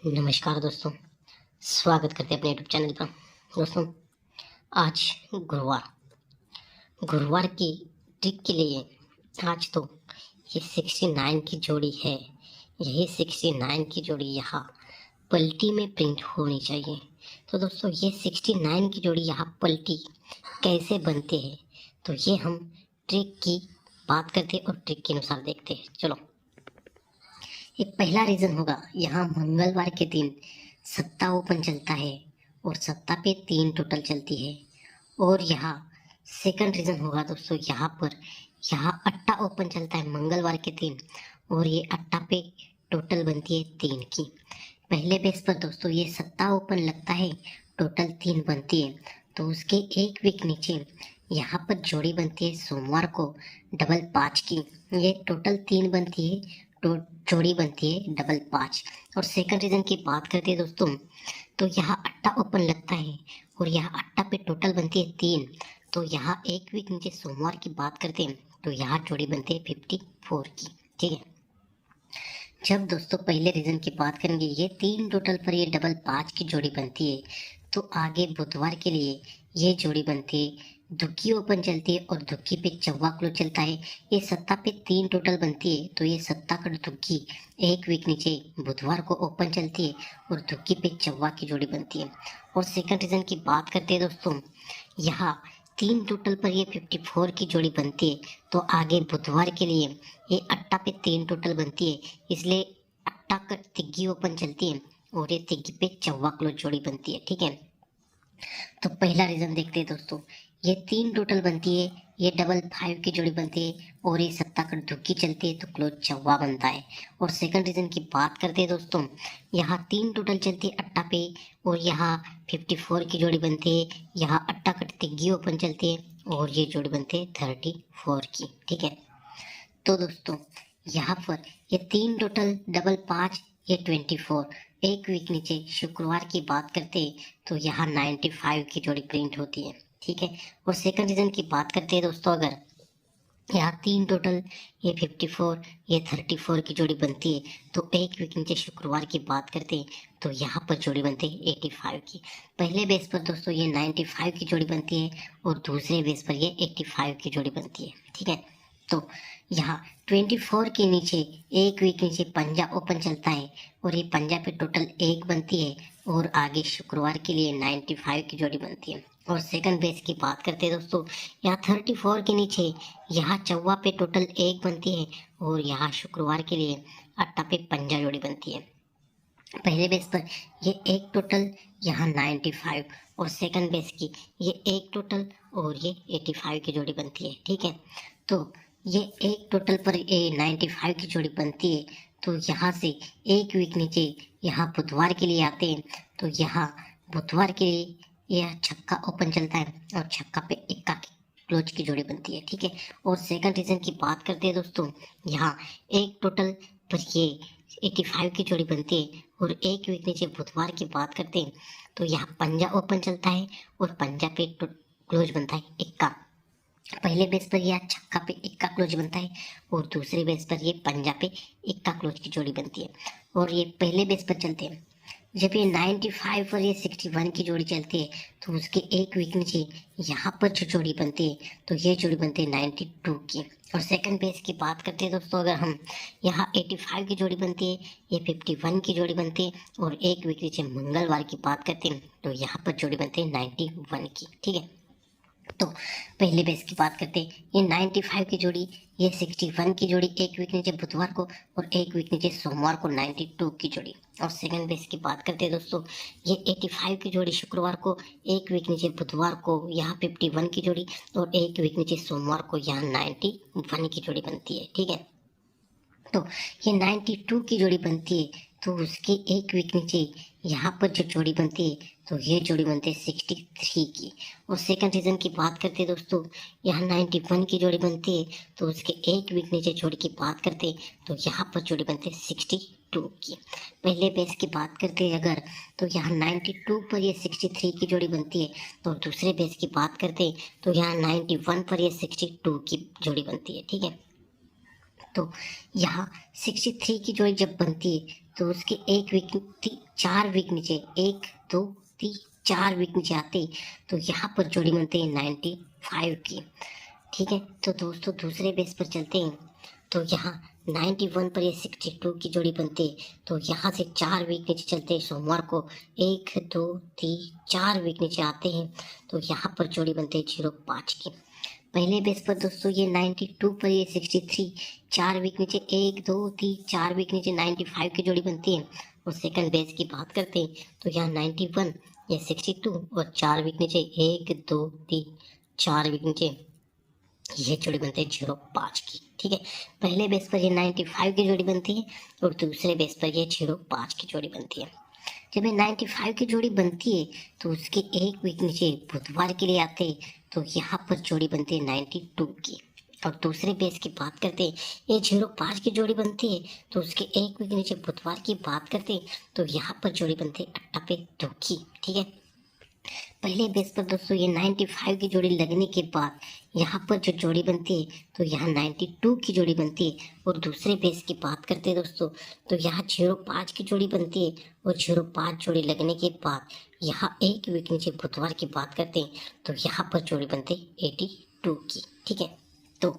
नमस्कार दोस्तों, स्वागत करते हैं अपने यूट्यूब चैनल पर। दोस्तों, आज गुरुवार गुरुवार की ट्रिक के लिए आज तो ये 69 की जोड़ी है। यही 69 की जोड़ी यहाँ पलटी में प्रिंट होनी चाहिए। तो दोस्तों, ये 69 की जोड़ी यहाँ पलटी कैसे बनते हैं, तो ये हम ट्रिक की बात करते हैं और ट्रिक के अनुसार देखते हैं। चलो, ये पहला रीज़न होगा, यहाँ मंगलवार के दिन सत्ता ओपन चलता है और सत्ता पे 3 टोटल चलती है। और यहाँ सेकंड रीज़न होगा दोस्तों, यहाँ अट्टा ओपन चलता है मंगलवार के दिन और ये अट्टा पे टोटल बनती है 3 की। पहले बेस पर दोस्तों ये सत्ता ओपन लगता है, टोटल 3 बनती है, तो उसके एक वीक नीचे यहाँ पर जोड़ी बनती है सोमवार को डबल 5 की। ये टोटल 3 बनती है, तो जोड़ी बनती है डबल 5। और सेकंड रीज़न की बात करते हैं दोस्तों, तो यहाँ अट्टा ओपन लगता है और यहाँ अट्टा पे टोटल बनती है 3, तो यहाँ एक वीक नीचे सोमवार की बात करते हैं तो यहाँ जोड़ी बनती है 54 की। ठीक है, जब दोस्तों पहले रीज़न की बात करेंगे, ये 3 टोटल पर ये डबल 5 की जोड़ी बनती है, तो आगे बुधवार के लिए ये जोड़ी बनती है दुक्की ओपन चलती है और दुक्की पे चौवा क्लोज चलता है। ये सत्ता पे 3 टोटल बनती है, तो ये सत्ता का दुक्की एक वीक नीचे बुधवार को ओपन चलती है और दुक्की पे चौवा की जोड़ी बनती है। और सेकंड रीज़न की बात करते हैं दोस्तों, यहाँ 3 टोटल पर ये 54 की जोड़ी बनती है, तो आगे बुधवार के लिए ये अट्टा पे 3 टोटल बनती है, इसलिए अट्टा का तिग्गी ओपन चलती है और ये तिग्गी पे चौवा क्लोज जोड़ी बनती है। ठीक है, तो पहला रीज़न देखते हैं दोस्तों, ये 3 टोटल बनती है, ये डबल 5 की जोड़ी बनती है और ये सत्ता कर दुक्की चलती है तो क्लोज चौवा बनता है। और सेकंड रीज़न की बात करते हैं दोस्तों, यहाँ 3 टोटल चलती है अट्टा पे और यहाँ 54 की जोड़ी बनती है, यहाँ अट्टा कट तिग्गी ओपन चलती है और ये जोड़ी बनती है 34 की। ठीक है, तो दोस्तों यहाँ पर ये 3 टोटल डबल 5, ये 24। एक वीक नीचे शुक्रवार की बात करते हैं तो यहाँ 95 की जोड़ी प्रिंट होती है। ठीक है, और सेकंड रीज़न की बात करते हैं दोस्तों, अगर यहाँ 3 टोटल ये 54, ये 34 की जोड़ी बनती है, तो एक वीक नीचे शुक्रवार की बात करते हैं तो यहाँ पर जोड़ी बनती है 85 की। पहले बेस पर दोस्तों ये 95 की जोड़ी बनती है और दूसरे बेस पर ये 85 की जोड़ी बनती है। ठीक है, तो यहाँ 24 के नीचे एक वीक नीचे पंजा ओपन चलता है और ये पंजा पे टोटल 1 बनती है और आगे शुक्रवार के लिए 95 की जोड़ी बनती है। और सेकंड बेस की बात करते हैं दोस्तों, यहाँ 34 के नीचे यहाँ चौवा पे टोटल 1 बनती है और यहाँ शुक्रवार के लिए अट्टा पे पंजा जोड़ी बनती है। पहले बेस पर ये एक टोटल, यहाँ 95 और सेकंड बेस की ये एक टोटल और ये 85 की जोड़ी बनती है। ठीक है, तो ये एक टोटल पर ये 95 की जोड़ी बनती है, तो यहाँ से एक वीक नीचे यहाँ बुधवार के लिए आते हैं, तो यहाँ बुधवार के लिए यह छक्का ओपन चलता है और छक्का पे इक्का की क्लोज की जोड़ी बनती है। ठीक है, और सेकंड रीज़न की बात करते हैं दोस्तों, यहाँ एक टोटल पर ये 85 की जोड़ी बनती है और एक वीक नीचे बुधवार की बात करते हैं तो यहाँ पंजा ओपन चलता है और पंजा पे क्लोज बनता है इक्का। पहले बेस पर यह छक्का पे इक्का क्लोज बनता है और दूसरे बेस पर ये पंजा पे इक्का क्लोज की जोड़ी बनती है। और ये पहले बेस पर चलते हैं, जब ये 95 और ये 61 की जोड़ी चलती है तो उसके एक वीक नीचे यहाँ पर जो जोड़ी बनती है तो ये जोड़ी बनती है 92 की। और सेकंड बेस की बात करते हैं दोस्तों, अगर हम यहाँ 85 की जोड़ी बनती है, ये 51 की जोड़ी बनती है और एक वीक नीचे मंगलवार की बात करते हैं तो यहाँ पर जोड़ी बनती है 91 की। ठीक है, तो पहले बेस की बात करते हैं, ये 95 की जोड़ी, ये 61 की जोड़ी एक वीक नीचे बुधवार को और एक वीक नीचे सोमवार को 92 की जोड़ी। और सेकंड बेस की बात करते हैं दोस्तों, ये 85 की जोड़ी शुक्रवार को, एक वीक नीचे बुधवार को यहाँ 51 की जोड़ी और एक वीक नीचे सोमवार को यहाँ 91 की जोड़ी बनती है। ठीक है, तो ये 92 की जोड़ी बनती है, तो उसके एक वीक नीचे यहाँ पर जो जोड़ी बनती है तो ये जोड़ी बनती है 63 की। और सेकंड रीज़न की बात करते हैं दोस्तों, यहाँ 91 की जोड़ी बनती है, तो उसके एक वीक नीचे जोड़ी की बात करते हैं तो यहाँ पर जोड़ी बनती है 62 की। पहले बेस की बात करते हैं अगर, तो यहाँ 92 पर ये 63 की जोड़ी बनती है, तो दूसरे बेस की बात करते हैं तो यहाँ 91 पर ये 62 की जोड़ी बनती है। ठीक है, तो यहाँ 63 की जोड़ी जब बनती है तो उसके एक वीक 4 वीक नीचे 1 2 3 4 वीक नीचे आते तो यहाँ पर जोड़ी बनती है 95 की। ठीक है, तो दोस्तों दूसरे बेस पर चलते हैं तो यहाँ 91 पर ये 62 की जोड़ी बनती है। तो यहाँ से 4 वीक नीचे चलते हैं, सोमवार को 1 2 3 4 वीक नीचे आते हैं तो यहाँ पर जोड़ी बनती है 05 की। पहले बेस पर दोस्तों ये 92 पर ये 63 4 वीक नीचे 1 2 3 4 वीक नीचे 95 की जोड़ी बनती है। और सेकंड बेस की बात करते हैं तो यहाँ 91 ये 62 और 4 वीक नीचे 1 2 3 4 वीक नीचे ये जोड़ी बनती है 05 की। ठीक है, पहले बेस पर ये 95 की जोड़ी बनती है और दूसरे बेस पर ये 05 की जोड़ी बनती है। जब ये 95 की जोड़ी बनती है तो उसके एक वीक नीचे बुधवार के लिए आते हैं तो यहाँ पर जोड़ी बनती है 92 की। और दूसरे बेस की बात करते हैं ये 05 की जोड़ी बनती है तो उसके एक वीक नीचे बुधवार की बात करते हैं तो यहाँ पर जोड़ी बनती है 98 की। ठीक है, पहले बेस पर दोस्तों ये 95 की जोड़ी लगने के बाद यहाँ पर जो जोड़ी बनती है तो यहाँ 92 की जोड़ी बनती है। और दूसरे बेस की बात करते हैं दोस्तों तो यहाँ 05 की जोड़ी बनती है और 05 जोड़ी लगने के बाद यहाँ एक वीक नीचे बुधवार की बात करते हैं तो यहाँ पर जोड़ी बनती है 82 की। ठीक है, तो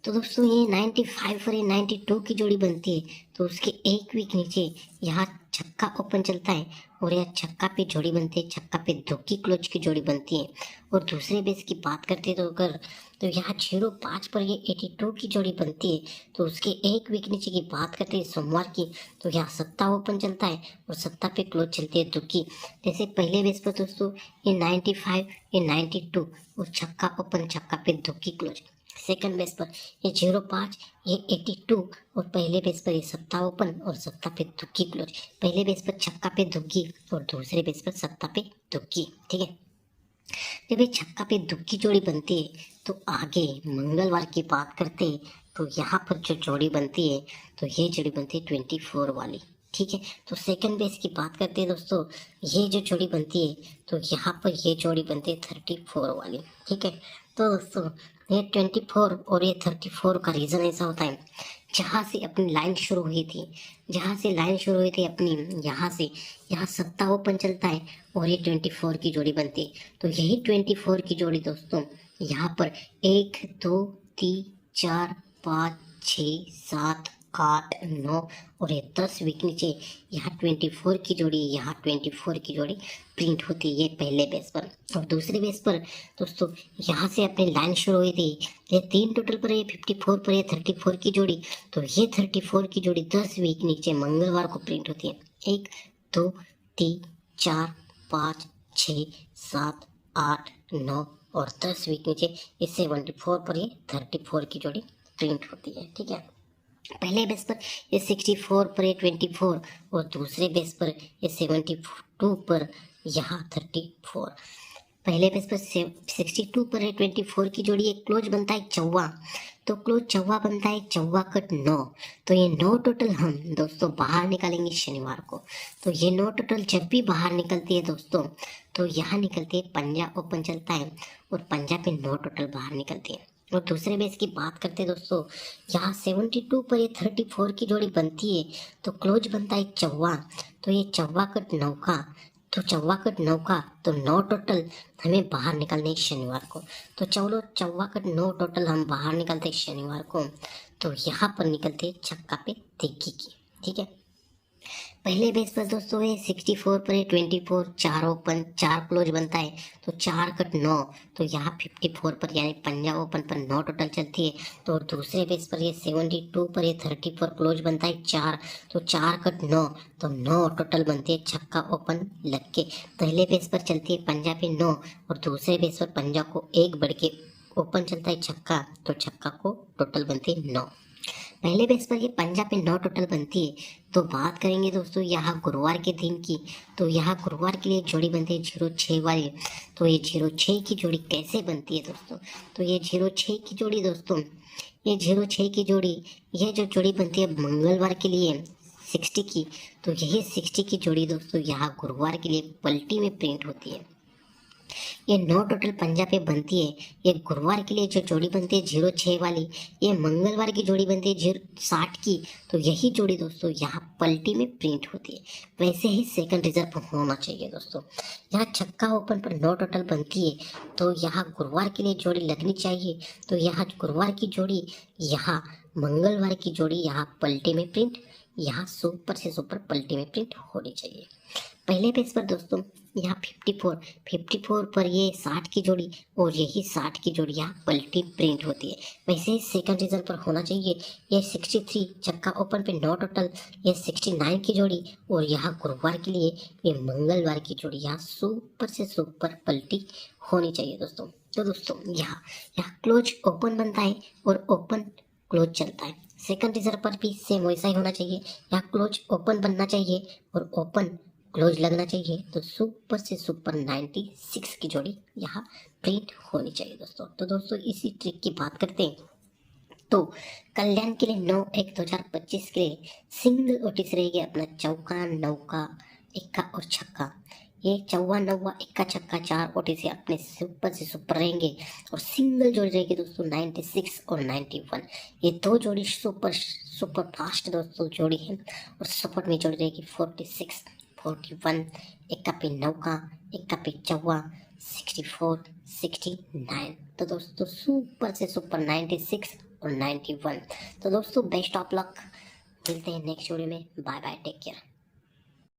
दोस्तों ये 95 और ये 92 की जोड़ी बनती है तो उसके एक वीक नीचे यहाँ छक्का ओपन चलता है और यह छक्का पे जोड़ी बनती है, छक्का पे धोकी क्लोज की जोड़ी बनती है। और दूसरे बेस की बात करते हैं तो यहाँ 05 पर ये 82 की जोड़ी बनती है तो उसके एक वीक नीचे की बात करते हैं सोमवार की तो यहाँ सत्ता ओपन चलता है और सत्ता पे क्लोज चलती है धोकी। जैसे पहले बेस पर दोस्तों ये 95 ये 92 और छक्का ओपन छक्का पे धोकी क्लोज। सेकंड बेस पर ये 05 ये 82 और पहले बेस पर ये सत्ता ओपन और सत्ता पे दुक्की क्लोज। पहले बेस पर छक्का पे दुक्की और दूसरे बेस पर सत्ता पे दुक्की। ठीक है, जब ये छक्का पे दुक्की जोड़ी बनती है तो आगे मंगलवार की बात करते हैं तो यहाँ पर जो जोड़ी बनती है तो ये जोड़ी बनती है 24 वाली। ठीक है, तो सेकंड बेस की बात करते हैं दोस्तों ये जो जोड़ी बनती है तो यहाँ पर ये जोड़ी बनती है 34 वाली। ठीक है, तो दोस्तों ये 24 और ये 34 का रीज़न ऐसा होता है जहाँ से अपनी लाइन शुरू हुई थी, अपनी यहाँ सत्ता ओपन चलता है और ये 24 की जोड़ी बनती है। तो यही 24 की जोड़ी दोस्तों यहाँ पर 1 2 3 4 5 6 7 8 9 और ये 10 वीक नीचे यहाँ 24 की जोड़ी प्रिंट होती है ये पहले बेस पर। और दूसरे बेस पर दोस्तों यहाँ से अपनी लाइन शुरू हुई थी ये 3 टोटल पर ये 54 पर ये 34 की जोड़ी। तो ये 34 की जोड़ी 10 वीक नीचे मंगलवार को प्रिंट होती है। 1 2 3 4 5 6 7 8 9 और 10 वीक नीचे ये 74 पर ये 34 की जोड़ी प्रिंट होती है। ठीक है, पहले बेस पर ये 64 पर ये 24 और दूसरे बेस पर ये 72 पर यहाँ 34। पहले बेस पर 62 पर ये 24 की जोड़ी एक क्लोज बनता है चौवा, तो क्लोज चौवा बनता है चौवा कट 9। तो ये 9 टोटल हम दोस्तों बाहर निकालेंगे शनिवार को। तो ये 9 टोटल जब भी बाहर निकलती है दोस्तों तो यहाँ निकलती है पंजा ओपन चलता है और पंजा पे 9 टोटल बाहर निकलती है। और दूसरे बेस की बात करते हैं दोस्तों यहाँ 72 पर ये 34 की जोड़ी बनती है तो क्लोज बनता है चौवा। तो ये चौवा कट 9 का, तो 9 टोटल हमें बाहर निकालने हैं शनिवार को। तो चलो चौवा कट 9 टोटल हम बाहर निकालते हैं शनिवार को तो यहाँ पर निकलते हैं छक्का पे तिक्की की। ठीक है, पहले बेस पर दोस्तों ये 64 पर ये 24 4 ओपन 4 क्लोज बनता है तो 4 कट 9। तो यहाँ 54 पर यानी पंजा ओपन पर 9 टोटल चलती है। तो दूसरे बेस पर ये 72 पर ये 34 क्लोज बनता है 4, तो 4 कट 9 तो 9 टोटल बनती है छक्का ओपन लग के। पहले बेस पर चलती है पंजा पे 9 और दूसरे बेस पर पंजा को एक बढ़ के ओपन चलता है छक्का, तो छक्का को टोटल बनती है 9। पहले बेस पर ये पंजा पे 9 टोटल बनती है। तो बात करेंगे दोस्तों यहाँ गुरुवार के दिन की, तो यहाँ गुरुवार के लिए जोड़ी बनती है 06 वाली। तो ये 06 की जोड़ी कैसे बनती है दोस्तों, तो ये 06 की जोड़ी दोस्तों ये 06 की जोड़ी ये जो जोड़ी बनती है मंगलवार के लिए 60 की, तो यही 60 की जोड़ी दोस्तों यहाँ गुरुवार के लिए पलटी में प्रिंट होती है। ये 9 टोटल पंजा पे बनती है। ये गुरुवार के लिए जो जोड़ी बनती है 06 वाली, ये मंगलवार की जोड़ी बनती है 60 की। तो यही जोड़ी दोस्तों यहाँ पलटी में प्रिंट होती है। वैसे ही सेकंड रिजर्व पर होना चाहिए दोस्तों। यहाँ छक्का ओपन पर 9 टोटल बनती है, तो यहाँ गुरुवार के लिए जोड़ी लगनी चाहिए। तो यहाँ गुरुवार की जोड़ी, यहाँ मंगलवार की जोड़ी, यहाँ पलटी में प्रिंट, यहाँ सुपर से सुपर पलटी में प्रिंट होनी चाहिए। पहले पेज पर दोस्तों यहाँ 54 पर ये 60 की जोड़ी और यही 60 की जोड़ी यहाँ पलटी प्रिंट होती है। वैसे ही सेकंड रिजल्ट पर होना चाहिए। ये 63 चक्का ओपन पे 9 टोटल, ये 69 की जोड़ी और यहाँ गुरुवार के लिए ये मंगलवार की जोड़ी यहाँ सुपर से सुपर पलटी होनी चाहिए दोस्तों। तो दोस्तों यहाँ क्लोज ओपन बनता है और ओपन क्लोज चलता है। सेकंड रिजर्व पर भी सेम वैसा ही होना चाहिए। यहाँ क्लोज ओपन बनना चाहिए और ओपन क्लोज लगना चाहिए। तो सुपर से सुपर 96 की जोड़ी यहाँ प्रिंट होनी चाहिए दोस्तों। तो दोस्तों इसी ट्रिक की बात करते हैं। तो कल्याण के लिए 9/1/2025 के लिए सिंगल ओटीसी रहेगी अपना चौका, नौका, इक्का और छक्का। ये चौवा, नौवा, इक्का, छक्का 4 ओटीसी अपने सुपर से सुपर रहेंगे। और सिंगल जोड़ी रहेगी दोस्तों 96 और 91। ये दो जोड़ी सुपर सुपर फास्ट दोस्तों जोड़ी है। और सपोर्ट में जोड़ी रहेगी 46, 41, इक्का पे नौका, इक्का पे चौवा, 64, 69। तो दोस्तों सुपर से सुपर 96 और 91। तो दोस्तों बेस्ट ऑफ लक, मिलते हैं नेक्स्ट वीडियो में। Bye bye, take care.